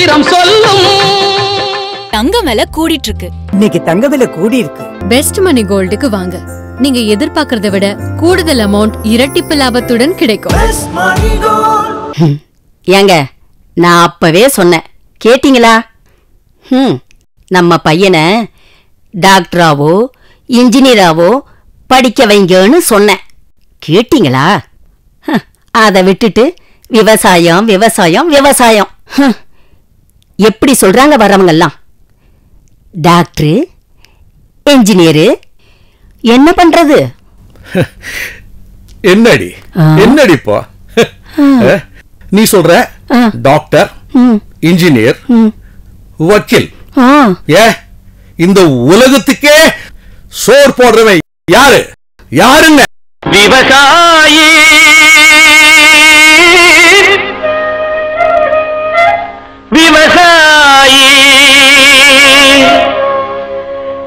சரித்திரம் சொல்லும். தங்க விலை கூடிட்டு இருக்கு. இன்னைக்கு தங்க விலை கூடி இருக்கு. பெஸ்ட் மணி கோல்டுக்கு வாங்க. நீங்க எதிர்பார்க்கறத விட கூடுதல் அமௌண்ட் இரட்டிப்பு லாபத்துடன் கிடைக்கும். ஏங்க நான் அப்பவே சொன்னேன், கேட்டீங்களா? நம்ம பையனை டாக்டராவோ இன்ஜினியராவோ படிக்க வைங்கன்னு சொன்னேன், கேட்டீங்களா? அதை விட்டுட்டு விவசாயம் விவசாயம் விவசாயம் எப்படி சொல்றாங்க வரவங்கெல்லாம். டாக்டரு இன்ஜினியரு என்ன பண்றது? என்னடிப்பா நீ சொல்ற? டாக்டர், இன்ஜினியர், வக்கீல், இந்த உலகத்துக்கே சோறு போடுறவன் யாரு? யாருங்க? விவசாயி விவசாயி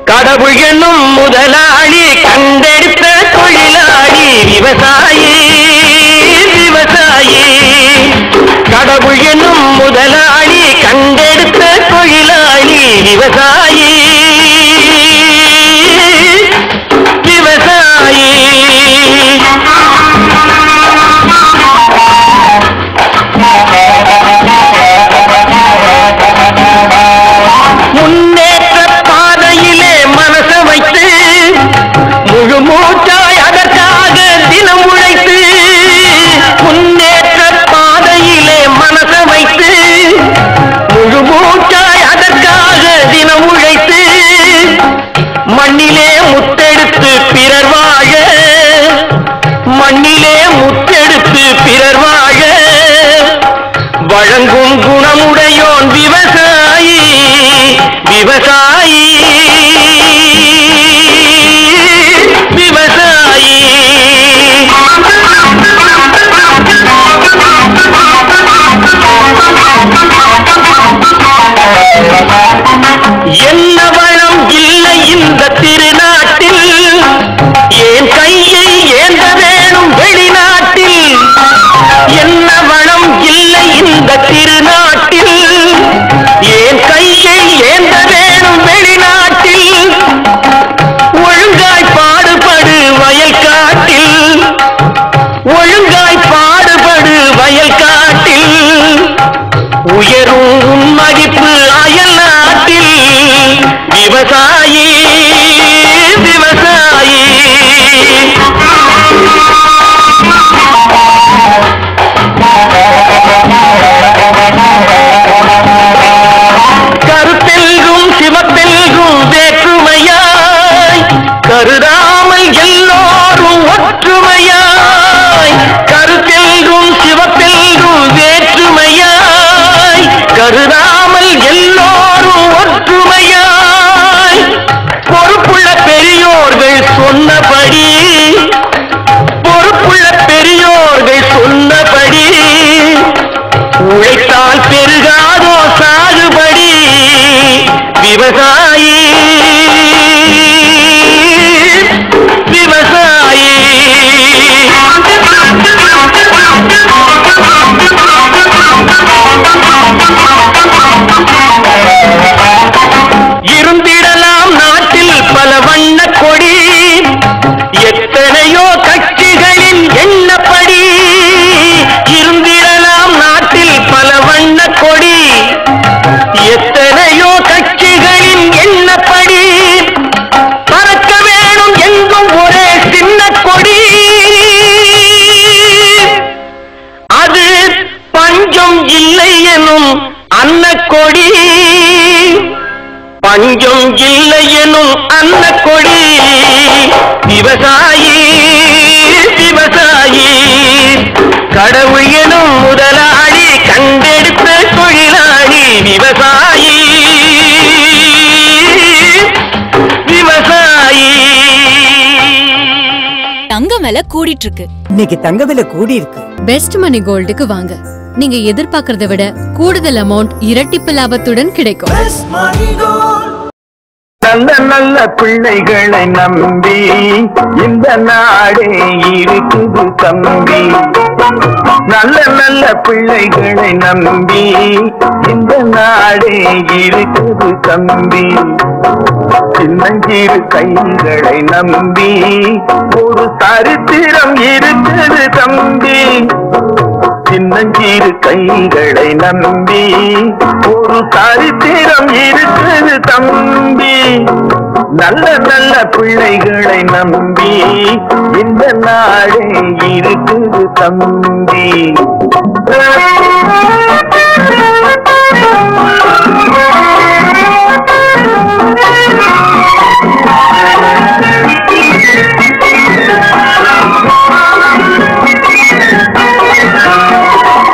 கடவுள் என்னும் முதலாளி கண்டெடுத்த தொழிலாளி. விவசாயி விவசாயி கடவுள் என்னும் முதலாளி கண்டெடுத்த தொழிலாளி. விவசாயி விவசாயி முன்னேற்ற பாதையிலே மனச வைத்து முழு மூச்சாய் அதற்காக தினம் உழைத்து. முன்னேற்ற பாதையிலே மனச வைத்து முழு மூச்சாய் அதற்காக தினம் உழைத்து. மண்ணிலே முத்தெடுத்து பிறர் வாழ, மண்ணிலே முத்தெடுத்து பிறர் வாழ வழங்கும் குணமுடையோன் விவசாயி. விவசாயி விவசாயி என்ன வளம் இல்லை இந்த திருநாட்டில், ஏன் கையை ஏந்த வேணும் வெளிநாட்டில். என்ன வளம் இல்லை இந்த திருநாட்டில், ஏன் கையை ஏந்த வேணும் வெளிநாட்டில். ஒழுங்காய் பாடுபடு வயல் காட்டில், ஒழுங்காய் பாடுபடு வயல் காட்டில். உயரும் மதிப்பு அயல் நாட்டில். விவசாயி விவசாயி கருத்தெல்கும் சிவத்தெல்கும் வேற்றுமையாய் கருதாமல் எல்லோரும் ஒற்றுமையாய். கருத்தெல்கும் சிவத்தெல்கும் வேற்றுமையாய் கருதாமல் எல்லோரும் ஒற்றுமையாய். பொறுப்புள்ள பெரியோர்கள் சொன்னபடி, பொறுப்புள்ள பெரியோர்கள் சொன்னபடி உழைத்தால் பெருகாதோ சாகுபடி. விவசாயி விவசாயி இருந்திடலாம் நாட்டில் பல வண்ண கொடி. எத்தனையோ கட்சிகளின் எண்ணப்படி. இருந்திடலாம் நாட்டில் பல வண்ண கொடி. எத்தனையோ கட்சிகளின் எண்ணப்படி. பறக்க வேணும் எங்கும் ஒரே சின்ன கொடி. அது பஞ்சம் இல்லை எனும் அன்னக்கொடி. பஞ்சம் இல்லை எனும் அன்னக்கொடி. விவசாயி விவசாயி கடவுள் எனும் முதலாளி கண்டெடுத்த தொழிலாளி. விவசாயி விவசாயி தங்க விலை கூடிட்டு இருக்கு. இன்னைக்கு தங்க விலை கூடி இருக்கு. பெஸ்ட் மணி கோல்டுக்கு வாங்க. நீங்க எதிர்பார்க்கறத விட கூடுதல் அமௌண்ட் இரட்டிப்பு லாபத்துடன் கிடைக்கும். நல்ல நல்ல பிள்ளைகளை நம்பி இந்த நாடே இருக்குது தம்பி. நல்ல நல்ல பிள்ளைகளை நம்பி இந்த நாடே இருக்குது தம்பி. சின்னஞ்சிறு கைகளை நம்பி ஒரு சரித்திரம் இருக்குது தம்பி. சின்னஞ்சிறு கைகளை நம்பி ஒரு சரித்திரம் இருக்குது தம்பி. நல்ல நல்ல பிள்ளைகளை நம்பி இந்த நாடே இருக்குது தம்பி.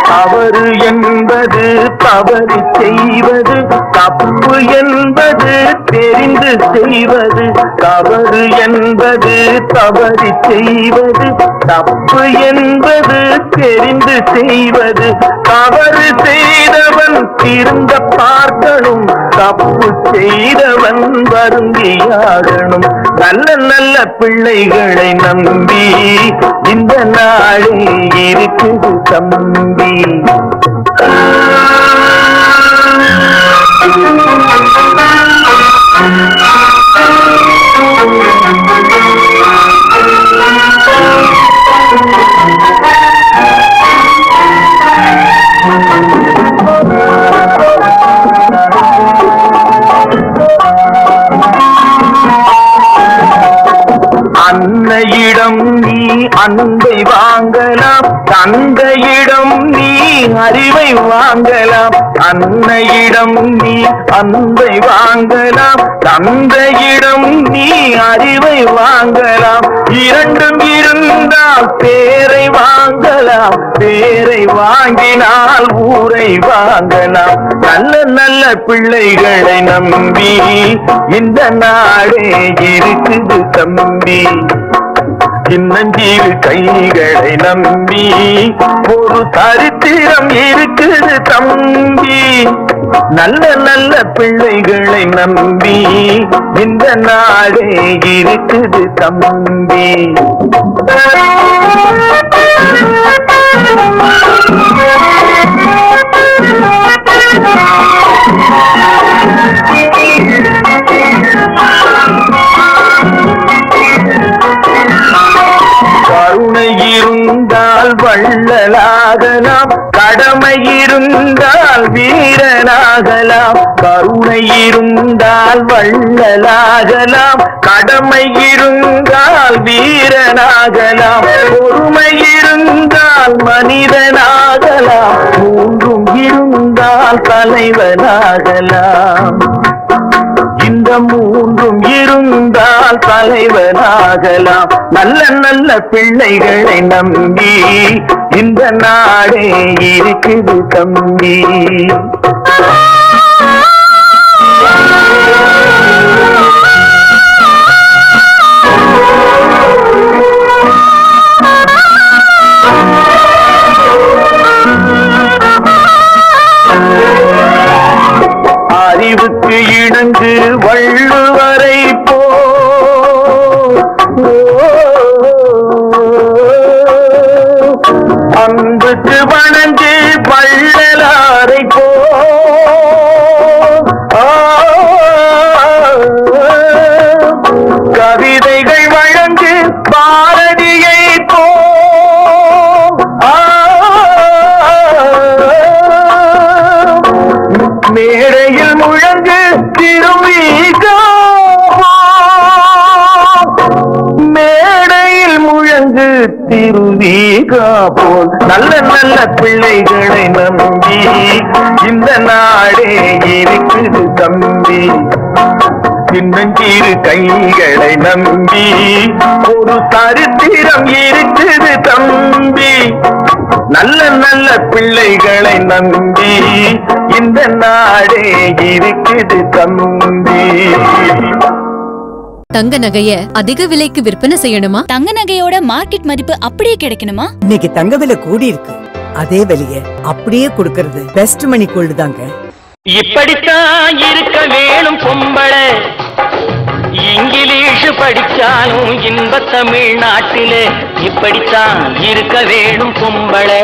தவறு என்பது தவறு செய்வது, தப்பு என்பது தெரிந்து செய்வது. தவறு என்பது தவறு செய்வது, தப்பு என்பது தெரிந்து செய்வது. தவறு செய்தவன் திருந்த பார்க்கணும், தப்பு செய்தவன் வருந்தியாகணும். நல்ல நல்ல பிள்ளைகளை நம்பி இந்த நாடே இருக்குது தம்பி. அன்னையிடம் நீ அன்பை வாங்கலாம், தந்தையிடம் நீ அறிவை வாங்கலாம். அன்னையிடம் நீ அன்பை வாங்கலாம், தந்தையிடம் நீ அறிவை வாங்கலாம். இரண்டும் இருந்தால் பேரை வாங்கலாம், பேரை வாங்கினால் ஊரை வாங்கலாம். நல்ல நல்ல பிள்ளைகளை நம்பி இந்த நாடே இருக்குது தம்பி. சின்னஞ்சிறு கைகளை நம்பி ஒரு சரித்திரம் இருக்குது தம்பி. நல்ல நல்ல பிள்ளைகளை நம்பி இந்த நாடே இருக்குது தம்பி. கருணை இருந்தால் வள்ளலாகலாம், கடமை இருந்தால் வீரனாகலாம். கருணை இருந்தால் வள்ளலாகலாம், கடமை இருந்தால் வீரனாகலாம். பொறுமை இருந்தால் மனிதனாகலாம், மூன்றும் இருந்தால் தலைவனாகலாம். இந்த மூன்றும் இருந்தால் தலைவனாகலாம். நல்ல நல்ல பிள்ளைகளை நம்பி இந்த நாடே இருக்குது தம்பி. அறிவுக்கு இணங்கு வள்ளுவரை போ, அன்புக்கு வணங்கு வள்ளலாரை போ. கவிதைகள் வழங்கு பாரதியை போ. மேடையில் முழங்கு திருவிகா, மேடையில் முழங்கு திருவிகா போல். நல்ல நல்ல பிள்ளைகளை நம்பி இந்த நாடே இருக்குது தம்பி. சின்னஞ்சிறு கைகளை நம்பி ஒரு சரித்திரம் இருக்குது தம்பி. நல்ல நல்ல பிள்ளைகளை நம்பி இந்த நாடே இருக்குது தம்பி. தங்க நகைய அதிக விலைக்கு விற்பனை செய்யணுமா? தங்க நகையோட மார்க்கெட் மதிப்பு அப்படியே கிடைக்கணுமா? இன்னைக்கு தங்க விலை கூடி இருக்கு, அதே விலைய அப்படியே கொடுக்கறது பெஸ்ட் மணி கோல்டு தாங்க. இப்படித்தான் இருக்க வேணும் பொம்பளை, இங்கிலீஷ் படிச்சாலும் இன்ப தமிழ்நாட்டிலே இப்படித்தான் இருக்க வேணும் பொம்பளை.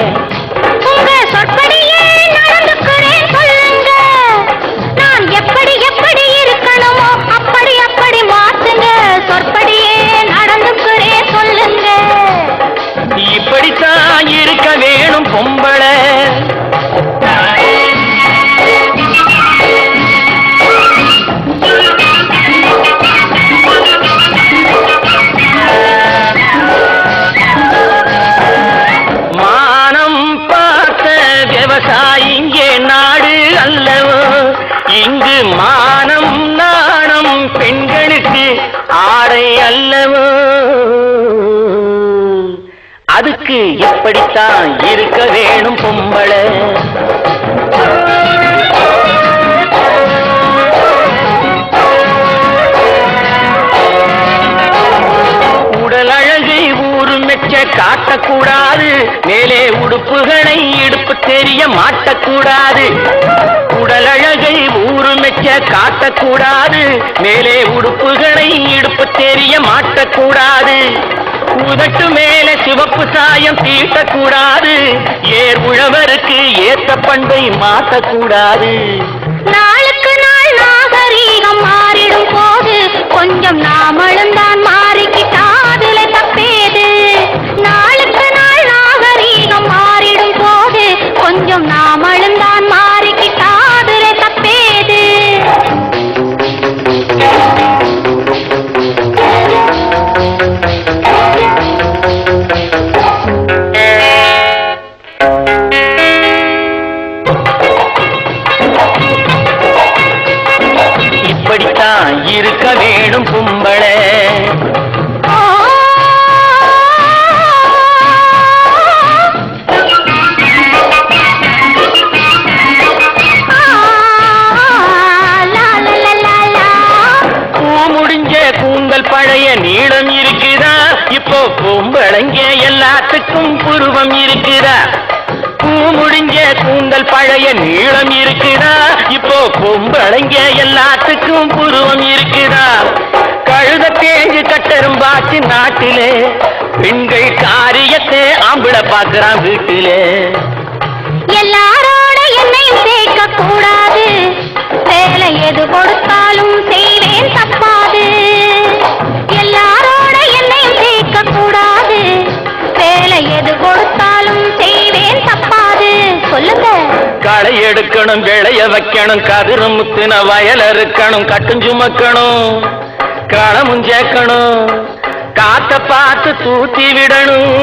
உங்க சொற்படியே நடந்துக்கிறேன் சொல்லுங்க. நான் எப்படி எப்படி இருக்கணுமோ அப்படி அப்படி மாத்துங்க. சொற்படியே நடந்துக்கிறேன் சொல்லுங்க. இப்படித்தான் இருக்க வேணும் பொம்பளை. மானம் பார்த்த விவசாயிங்கே நாடு அல்லவோ. இங்கு மானம் நாணம் பெண்களுக்கு ஆடை அல்லவோ. அதுக்கு எப்படித்தான் இருக்க வேணும் பொம்பளை. உடல் அழகை ஊரு மெச்ச காட்டக்கூடாது. மேலே உடுப்புகளை இடுப்பு தெரிய மாட்டக்கூடாது. உடல் அழகை ஊரு மெச்ச காட்டக்கூடாது. மேலே உடுப்புகளை இடுப்பு தெரிய மாட்டக்கூடாது. உதட்டு மேல சிவப்பு சாயம் தீட்டக்கூடாது. ஏர் உழவருக்கு ஏத்த பண்பை மாற்றக்கூடாது. நாளுக்கு நாள் நாகரீகம் மாறிடும் போது கொஞ்சம் நாமளும் தான் மாறிக்கிட்டாதுல தப்பேது. நாளுக்கு நாள் நாகரீகம் மாறிடும் போது கொஞ்சம் நாமளும் தான் மாறிக்கிட்டாதுல தப்பேது. இப்படித்தான் இருக்க வேணும் பொம்பளை. கூந்தல் பழைய நீளம் இருக்குதா. இப்போ பொம்பளைங்க எல்லாத்துக்கும் புருவம் இருக்குதா. பூ முடிஞ்ச கூந்தல் பழைய நீளம் இருக்குதா. இப்போ பொம்பளைங்க எல்லாத்துக்கும் புருவம் இருக்குதா. கழுத தேஞ்சு கட்டரும்பாச்சு நாட்டிலே. பெண்கள் காரியத்தை ஆம்பளை பாக்குறான் வீட்டிலே. எல்லாரோட என்னையும் சேர்க்க கூடாது. வேலை எது கொடுத்தாலும் செய்வேன் தப்பாது. எல்லாரோட என்னையும் சேர்க்க கூடாது. வேலை எது கொடுத்தாலும் செய்வேன் தப்பாது. சொல்லுங்க. களை எடுக்கணும், விளைய வைக்கணும், கதிரு முத்தின வயல் இருக்கணும், கட்டும் சுமக்கணும், களமும் சேர்க்கணும், காத்த பார்த்து தூத்தி விடணும்.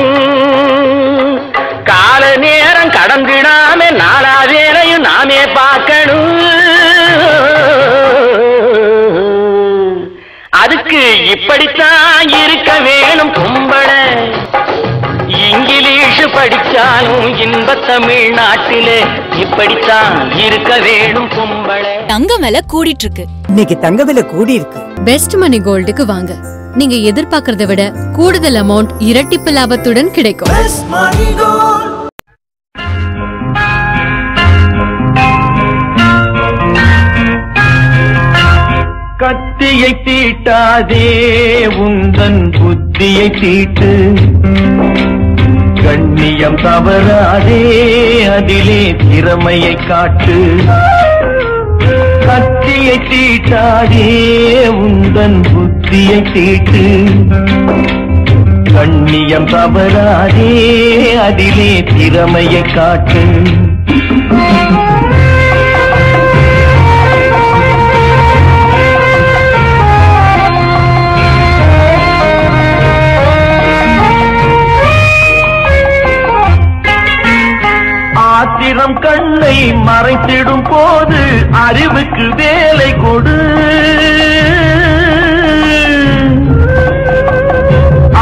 கால நேரம் கடந்திடாம நாலா வேலையும் நாமே பார்க்கணும். அதுக்கு இப்படித்தான் இருக்க வேணும் பொம்பளை. இங்கிலீஷ் படிச்சாலும் இன்ப தமிழ்நாட்டிலே இப்படித்தான் இருக்க வேணும் பொம்பளை. தங்கம் விலை கூடிட்டு இருக்கு. இன்னைக்கு தங்க விலை கூடி இருக்கு. பெஸ்ட் மணி கோல்டுக்கு வாங்க. நீங்க எதிர்பார்க்கறதை விட கூடுதல் அமௌண்ட் இரட்டிப்பு லாபத்துடன் கிடைக்கும். கத்தியை தீட்டாதே உந்தன் புத்தியை தீட்டு. கண்ணியம் தவறாதே அதிலே திறமையை காட்டு. கத்தியை தீட்டாதே உந்தன் புத்தியை தீட்டு. கண்ணியம் தவறாதே அதிலே திறமையை காட்டு. ஆத்திரம் கண்ணை மறைத்திடும் போது அறிவுக்கு வேலை கொடு.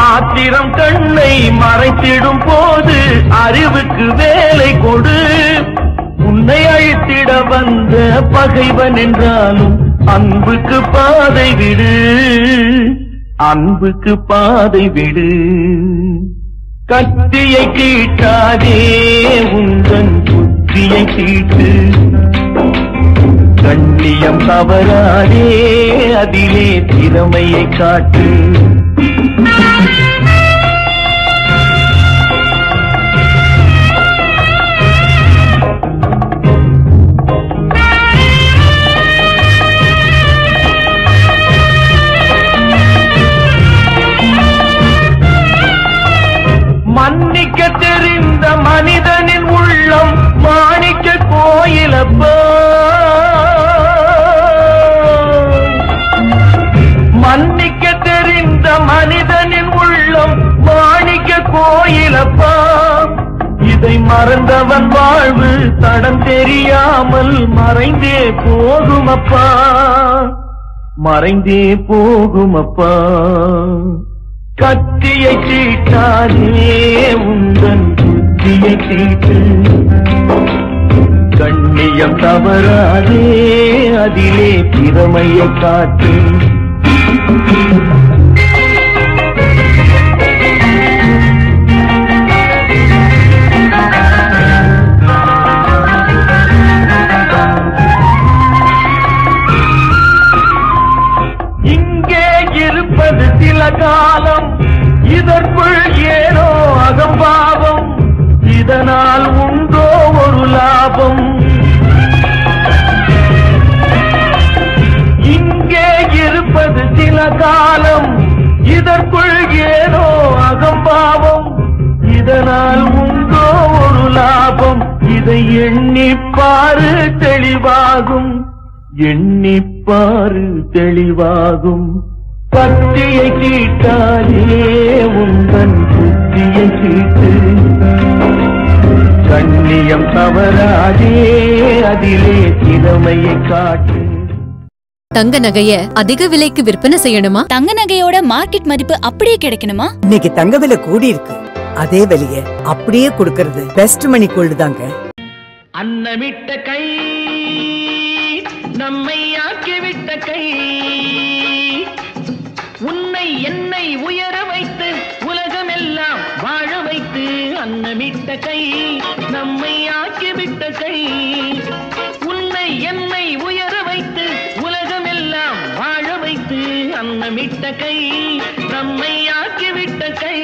ஆத்திரம் கண்ணை மறைத்திடும் போது அறிவுக்கு வேலை கொடு. உன்னை அழித்திட வந்த பகைவன் என்றாலும் அன்புக்கு பாதை விடு. அன்புக்கு பாதை விடு. கத்தியை தீட்டாதே உந்தன் புத்தியை தீட்டு. கண்ணியம் தவறாதே அதிலே திறமையை காட்டு. மன்னிக்க தெரிந்த மனிதனின் உள்ளம் மாணிக்க கோயிலப்பா. மன்னிக்க தெரிந்த மனிதனின் உள்ளம் மாணிக்க கோயிலப்பா. இதை மறந்தவன் வாழ்வு தடம் தெரியாமல் மறைந்தே போகுமப்பா, மறைந்தே போகுமப்பா. கத்தியை தீட்டாதே உந்தன் புத்தியை தீட்டு. கண்ணியம் தவறாதே அதிலே திறமையை காட்டு. இங்கே இருப்பது சில காலம், இதற்குள் ஏனோ அகம்பாவம், இதனால் உண்டோ ஒரு லாபம். இங்கே இருப்பது சில காலம், இதற்குள் ஏனோ அகம்பாவம், இதனால் உண்டோ ஒரு லாபம். இதை எண்ணிப்பாரு தெளிவாகும், எண்ணிப்பாரு தெளிவாகும். பக்தியை தீட்டாதே உந்தன் புத்தியை தீட்டு. கண்ணியம் தவறாதே அதிலே திறமையை காட்டு. தங்க நகைய அதிக விலைக்கு விற்பனை செய்யணுமா? தங்க நகையோட மார்க்கெட் மதிப்பு அப்படியே கிடைக்கணுமா? இன்னைக்கு தங்க விலை கூடி இருக்கு, அதே விலைய அப்படியே கொடுக்கறது பெஸ்ட் மணி கோல்டு தாங்க. அன்னமிட்ட கை நம்மை ஆக்கிவிட்ட கை, உன்னை என்னை உயர வைத்து உலகமெல்லாம் வாழ வைத்து. அன்னமிட்ட கை நம்மை ஆக்கிவிட்ட கை, உன்னை என்னை உயர வைத்து உலகமெல்லாம் வாழ வைத்து. அன்னமிட்ட கை நம்மை ஆக்கிவிட்ட கை.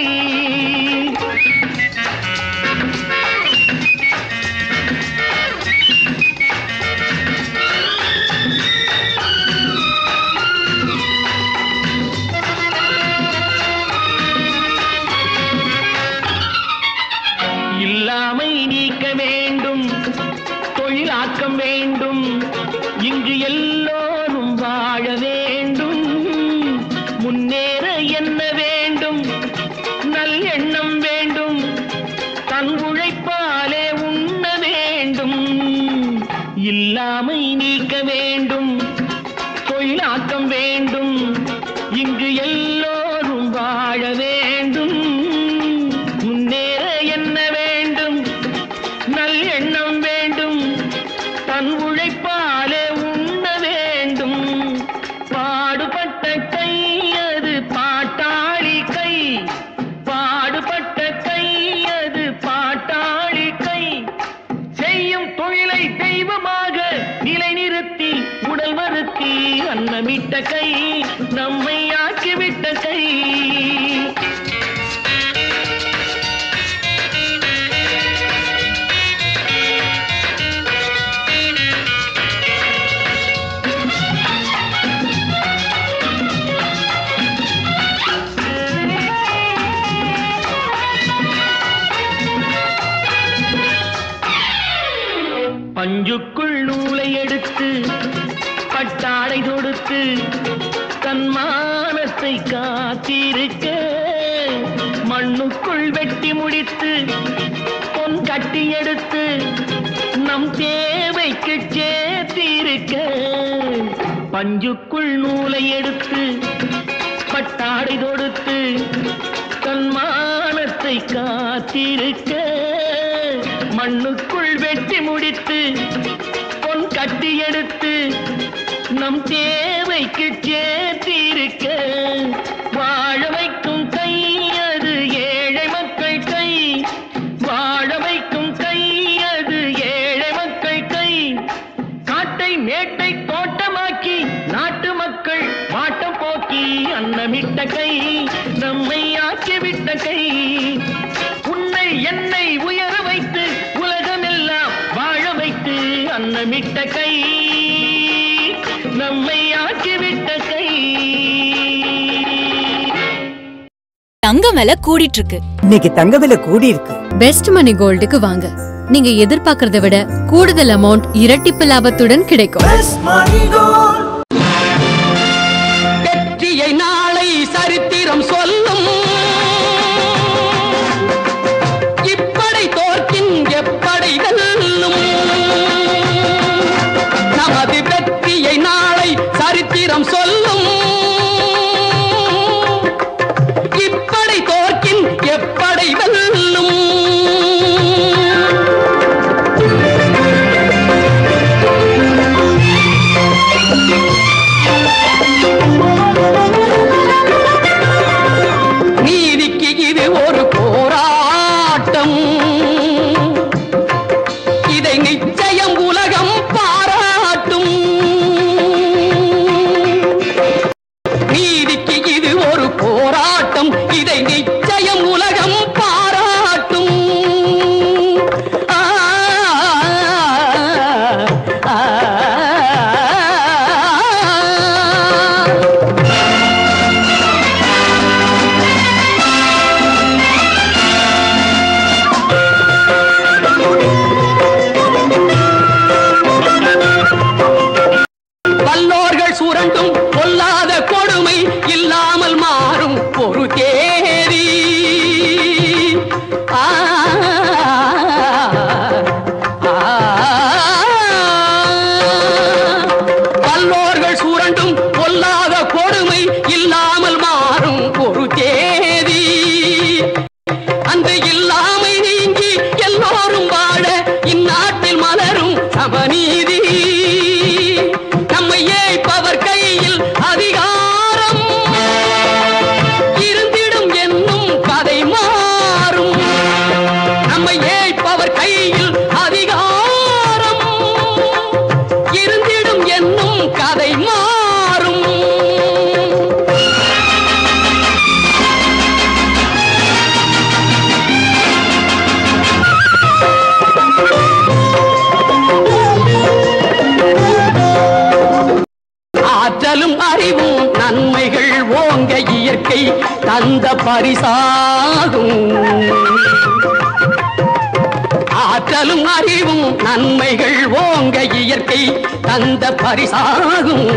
இல்லாமை நீக்க வேண்டும், தொழிலாக்கம் வேண்டும், இங்கு எல்லோரும் வாழ வேண்டும். முன்னேற என்ன வேண்டும், நல் எண்ணம் வேண்டும், தன் உழைப்பாலே உண்ண வேண்டும். இல்லாமை நீக்க வேண்டும், தொழிலாக்கம் வேண்டும், இங்கு எல்லோரும் வாழ வேண்டும். முன்னேற என்ன வேண்டும், நல் எண்ணம் வேண்டும், தன் உழைப்பாலே உண்ண வேண்டும். பாடுபட்ட கை அது பாட்டாளி கை, பாடுபட்ட கை அது பாட்டாளி கை. செய்யும் தொழிலை தெய்வமாக நிலைநிறுத்தி உடல் வருத்தி. அன்னமிட்ட கை நம்மை ஆக்கிவிட்ட கை. பஞ்சுக்குள் நூலை எடுத்து பட்டாடை தொடுத்து தன் மானத்தை காத்திருக்க. மண்ணுக்குள் வெட்டி முடித்து பொன் கட்டி எடுத்து நம் தேவைக்கு சேர்த்திருக்க. பஞ்சுக்குள் நூலை எடுத்து பட்டாடை தொடுத்து தன் மானத்தை காத்திருக்க. மண்ணுக்குள் வெட்டி முடித்து பொன் கட்டி எடுத்து நம் தேவைக்கு சேர்த்திருக்க. வாழ வைக்கும் கை அது ஏழை மக்கள் கை, வாழ வைக்கும் கை அது ஏழை மக்கள் கை. காட்டை மேட்டை தோட்டமாக்கி நாட்டு மக்கள் வாட்டம் போக்கி அன்னமிட்ட கை நம்மை ஆக்கிவிட்ட கை உன்னை என்னை உயர வைத்து உலகமெல்லாம் வாழ வைத்து அன்னமிட்ட கை நம்மை ஆக்கிவிட்ட கை. தங்கம் விலை கூடிட்டு இருக்கு. இன்னைக்கு தங்க விலை கூடி இருக்கு. பெஸ்ட் மணி கோல்டுக்கு வாங்க. நீங்க எதிர்பார்க்கறத விட கூடுதல் அமௌண்ட் இரட்டிப்பு லாபத்துடன் கிடைக்கும். வெற்றியை நாளை சரித்திரம் சொல்லும், இப்படை தோற்கின் எப்படை வெல்லும். நமது வெற்றியை நாளை சரித்திரம் சொல்லும், இப்படை தோற்கின் எப்படை வெல்லும். நீதிக்கு இது ஒரு போராட்டம், இதை நிச்சயம் உலகம் பாராட்டும். நீதிக்கு இது ஒரு போராட்டம், இதை நிச்சயம் உலகம் பாராட்டும். ஆ, ஆ, ஆ. வல்லோர்கள் சுரண்டும் பொல்லாத கொடுமை இல்லாமல் மாறும் ஒரு தேதி. ஆ, ஆ, வல்லோர்கள் சுரண்டும் பொல்லாத கொடுமை இல்லாமல் மாறும் ஒரு தேதி. அந்த இல்லாமை நீங்கி எல்லோரும் வாழ இந்நாட்டில் மலரும் சமநீதி. நம்மை ஏய்ப்பவர் கையில் அதிகாரம் இருந்திடும் என்னும் கதை மாறும். நம்மை ஏய்ப்பவர் கையில் அதிகாரம் இருந்திடும் என்னும் கதை மாறும். ஆற்றலும் அறிவும் நன்மைகள் ஓங்க இயற்கை தந்த பரிசாகும். ஆற்றலும் அறிவும் நன்மைகள் ஓங்க இயற்கை தந்த பரிசாகும்.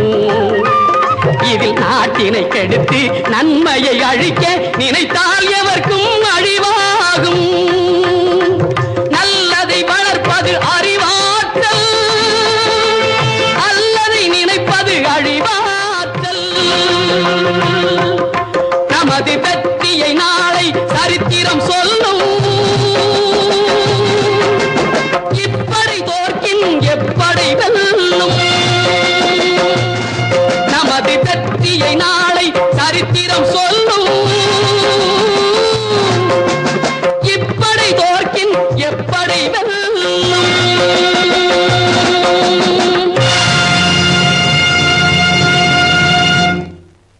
இதில் நாட்டினை கெடுத்து நன்மையை அழிக்க நினைத்தால் எவர்க்கும் அழிவாகும். நல்லதை வளர்ப்பது அறிவாற்றல், அல்லதை நினைப்பது அழிவாற்றல். நமது வெற்றியை நாளை சரித்திரம் சொல்லும், இப்படை தோற்கின் எப்படை வெல்லும். நமது வெற்றியை நாளை சரித்திரம் சொல்லும், இப்படை தோற்கின் எப்படை வெல்லும்.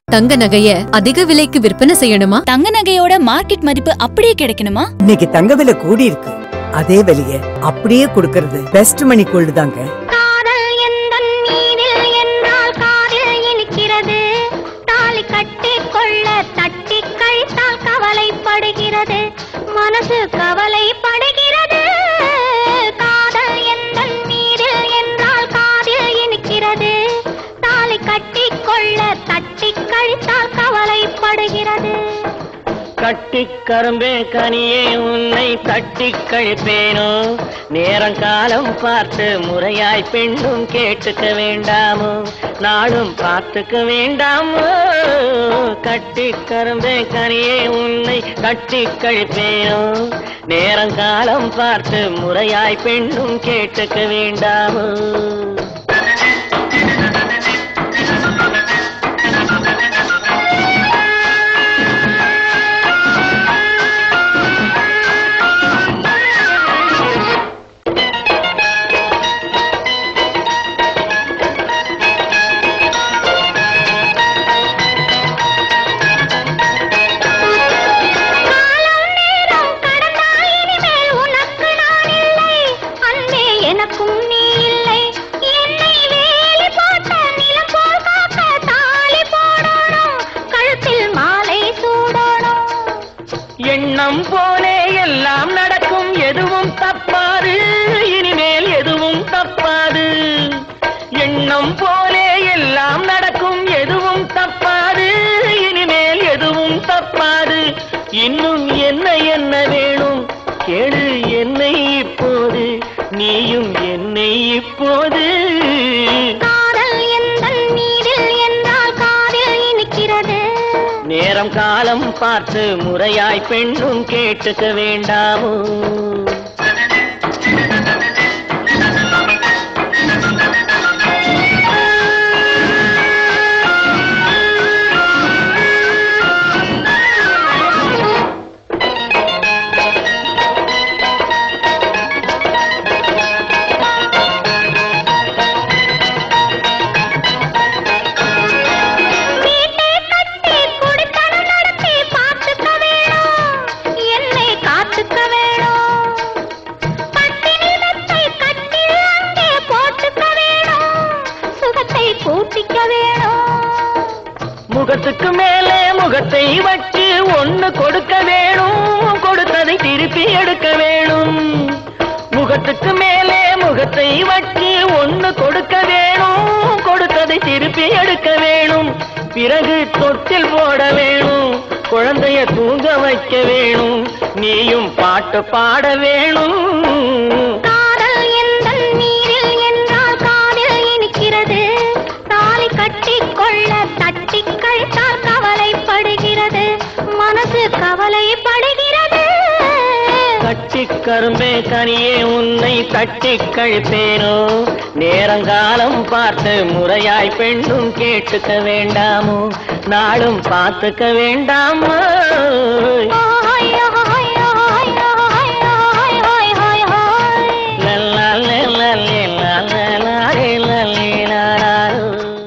தங்க நகைய அதிக விலைக்கு விற்பனை செய்யணுமா? தங்க நகையோட மார்க்கெட் மதிப்பு அப்படியே கிடைக்கணுமா? இன்னைக்கு தங்க விலை கூடி இருக்கு. அதே விலைய அப்படியே கொடுக்கறது பெஸ்ட் மணி கோல்டு தாங்க. காதல் எந்தன் மீதில் என்றால் காதில் இனிக்கிறது, தாலி கட்டி கொள்ள தட்டி கழித்தால் கவலைப்படுகிறது, மனசு கவலைப்படுகிறது. காதல் எந்தன் மீதில் என்றால் காதில் இனிக்கிறது, தாலி கட்டி கொள்ள தட்டி கழித்தால் கவலைப்படுகிறது. கட்டிக் கரும்பே கனியே உன்னை தட்டிக் கழிப்பேனோ, நேரங்காலம் பார்த்து முறையாய் பெண்ணும் கேட்டுக்க வேண்டாமோ, நாளும் பார்த்துக்க வேண்டாமோ. கட்டிக் கரும்பே கனியே உன்னை தட்டிக் கழிப்பேனோ, நேரங்காலம் பார்த்து முறையாய் பெண்ணும் கேட்டுக்க வேண்டாமோ. எண்ணம் போலே எல்லாம் நடக்கும், எதுவும் தப்பாது, இனிமேல் எதுவும் தப்பாது. இன்னும் என்ன என்ன வேணும் கேளு என்னை இப்போது, நீயும் என்னை இப்போது. காதல் எந்தன் மீதில் என்றால் காதில் இனிக்கிறது. நேரம் காலம் பார்த்து முறையாய் பெண்ணும் கேட்டுக்க வேண்டாமோ? முகத்துக்கு மேலே முகத்தை வச்சு ஒண்ணு கொடுக்க வேணும், கொடுத்ததை திருப்பி எடுக்க வேணும். முகத்துக்கு மேலே முகத்தை வச்சு ஒண்ணு கொடுக்க வேணும், கொடுத்ததை திருப்பி எடுக்க வேணும். பிறகு தொட்டில் போட வேணும், குழந்தைய தூங்க வைக்க வேணும், நீயும் பாட்டு பாட வேணும். காதல் எந்தன் நீரில் என்றால் காதில் இனிக்கிறது. தாலி கட்டிக்கொள்ள தட்டி கழித்தால் கவலைப்படுகிறது, மனசு கவலைப்படுகிறது. கட்டி கரும்பே கனியே உன்னை தட்டி கழிப்பேனோ, நேரங்காலம் பார்த்து முறையாய் பெண்ணும் கேட்டுக்க வேண்டாமோ, நாளும் பார்த்துக்க வேண்டாமோ?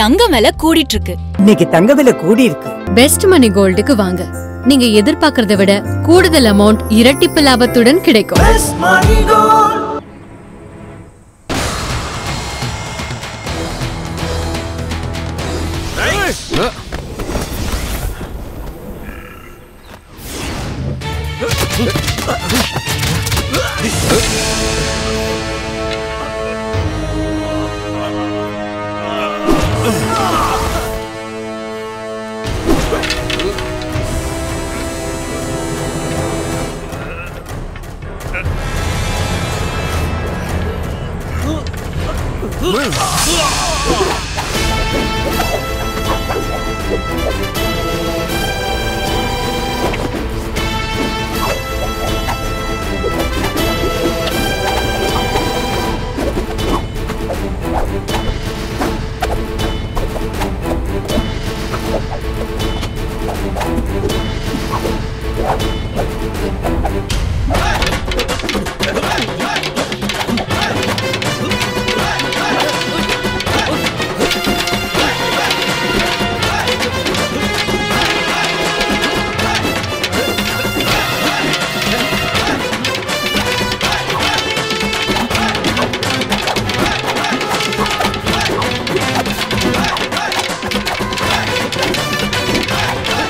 தங்கம் விலை கூடிட்டு இருக்கு. இன்னைக்கு தங்க விலை கூடி இருக்கு. பெஸ்ட் மணி கோல்டுக்கு வாங்க. நீங்க எதிர்பார்க்கறதை விட கூடுதல் அமௌண்ட் இரட்டிப்பு லாபத்துடன் கிடைக்கும்.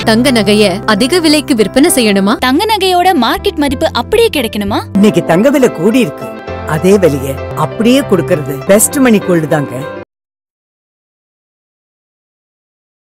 தங்க நகைய அதிக விலைக்கு விற்பனை செய்யணுமா? தங்க நகையோட மார்க்கெட் மதிப்பு அப்படியே கிடைக்கணுமா? இன்னைக்கு தங்க விலை கூடி இருக்கு. அதே விலைய அப்படியே கொடுக்கறது பெஸ்ட் மணி கோல்டு தாங்க.